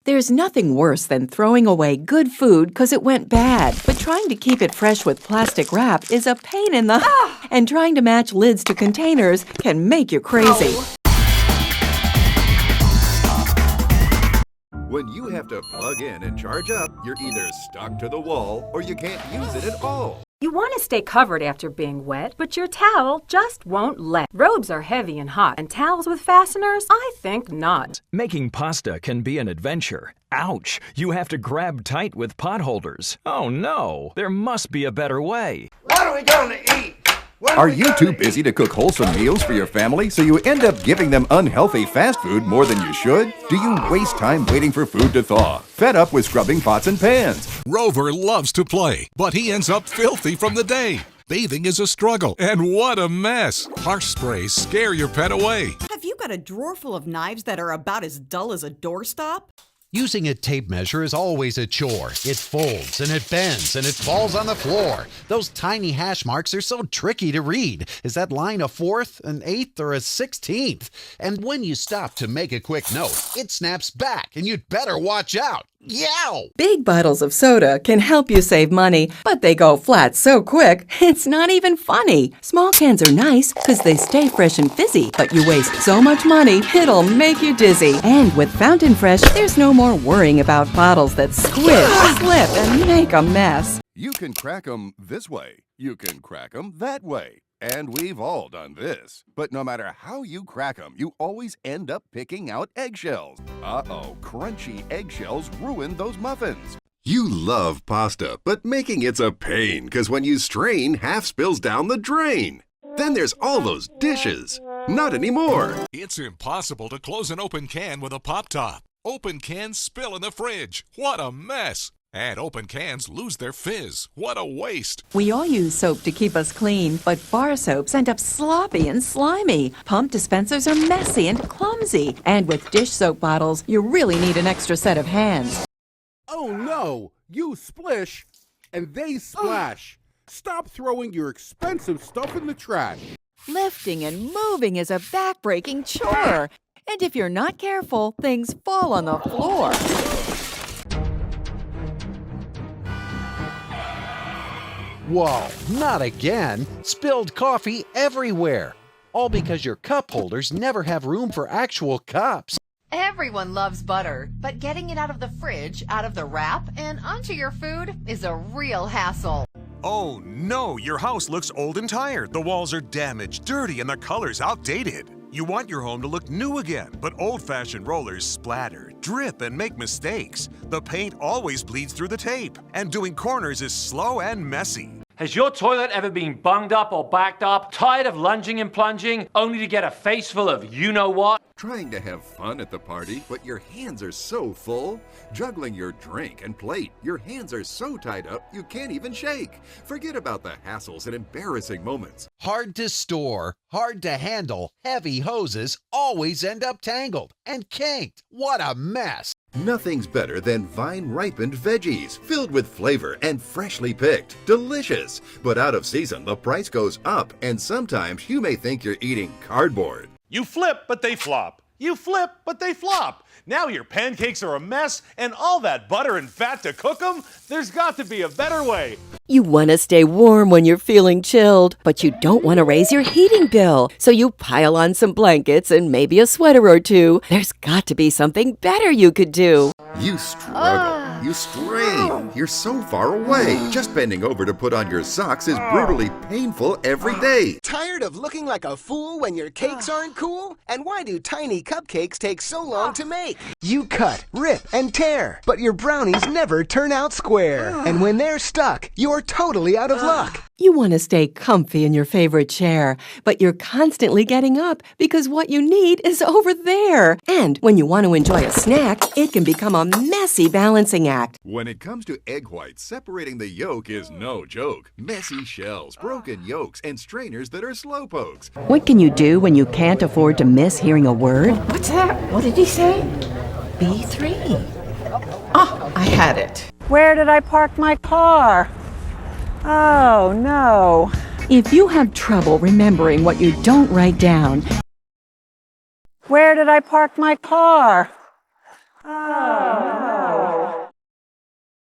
There's nothing worse than throwing away good food because it went bad, but trying to keep it fresh with plastic wrap is a pain in the... And trying to match lids to containers can make you crazy. When you have to plug in and charge up, you're either stuck to the wall or you can't use it at all. You want to stay covered after being wet, but your towel just won't let. Robes are heavy and hot, and towels with fasteners? I think not. Making pasta can be an adventure. Ouch! You have to grab tight with pot holders. Oh no! There must be a better way. What are we going to eat? Are you too busy to cook wholesome meals for your family, so you end up giving them unhealthy fast food more than you should? Do you waste time waiting for food to thaw? Fed up with scrubbing pots and pans? Rover loves to play, but he ends up filthy from the day. Bathing is a struggle, and what a mess. Harsh sprays scare your pet away. Have you got a drawer full of knives that are about as dull as a doorstop? Using a tape measure is always a chore. It folds and it bends and it falls on the floor. Those tiny hash marks are so tricky to read. Is that line a 4th, an 8th, or a 16th? And when you stop to make a quick note, it snaps back and you'd better watch out. Yow! Big bottles of soda can help you save money, but they go flat so quick, it's not even funny. Small cans are nice because they stay fresh and fizzy, but you waste so much money, it'll make you dizzy. And with Fountain Fresh, there's no more worrying about bottles that squish, slip, and make a mess. You can crack 'em this way. You can crack 'em that way. And we've all done this. But no matter how you crack 'em, you always end up picking out eggshells. Uh-oh, crunchy eggshells ruin those muffins. You love pasta, but making it's a pain, because when you strain, half spills down the drain. Then there's all those dishes. Not anymore. It's impossible to close an open can with a pop top. Open cans spill in the fridge. What a mess. And open cans lose their fizz. What a waste. We all use soap to keep us clean, but bar soaps end up sloppy and slimy. Pump dispensers are messy and clumsy. And with dish soap bottles, you really need an extra set of hands. Oh no! You splish, and they splash. Stop throwing your expensive stuff in the trash. Lifting and moving is a back-breaking chore. And if you're not careful, things fall on the floor. Whoa, not again! Spilled coffee everywhere! All because your cup holders never have room for actual cups. Everyone loves butter, but getting it out of the fridge, out of the wrap, and onto your food is a real hassle. Oh no, your house looks old and tired. The walls are damaged, dirty, and the color's outdated. You want your home to look new again, but old-fashioned rollers splatter, drip, and make mistakes. The paint always bleeds through the tape, and doing corners is slow and messy. Has your toilet ever been bunged up or backed up, tired of lunging and plunging, only to get a face full of you-know-what? Trying to have fun at the party, but your hands are so full. Juggling your drink and plate, your hands are so tied up you can't even shake. Forget about the hassles and embarrassing moments. Hard to store, hard to handle, heavy hoses always end up tangled and kinked. What a mess! Nothing's better than vine-ripened veggies, filled with flavor and freshly picked. Delicious! But out of season, the price goes up, and sometimes you may think you're eating cardboard. You flip, but they flop. You flip, but they flop. Now your pancakes are a mess, and all that butter and fat to cook them? There's got to be a better way. You want to stay warm when you're feeling chilled, but you don't want to raise your heating bill. So you pile on some blankets and maybe a sweater or two. There's got to be something better you could do. You struggle, you strain, you're so far away. Just bending over to put on your socks is brutally painful every day. Tired of looking like a fool when your cakes aren't cool? And why do tiny cupcakes take so long to make? You cut, rip, and tear, but your brownies never turn out square. And when they're stuck, you're totally out of luck. You want to stay comfy in your favorite chair, but you're constantly getting up because what you need is over there. And when you want to enjoy a snack, it can become a messy balancing act. When it comes to egg whites, separating the yolk is no joke. Messy shells, broken yolks, and strainers that are slow pokes. What can you do when you can't afford to miss hearing a word? What's that? What did he say? B3. Oh, I had it. Where did I park my car? Oh, no. If you have trouble remembering what you don't write down, where did I park my car? Oh.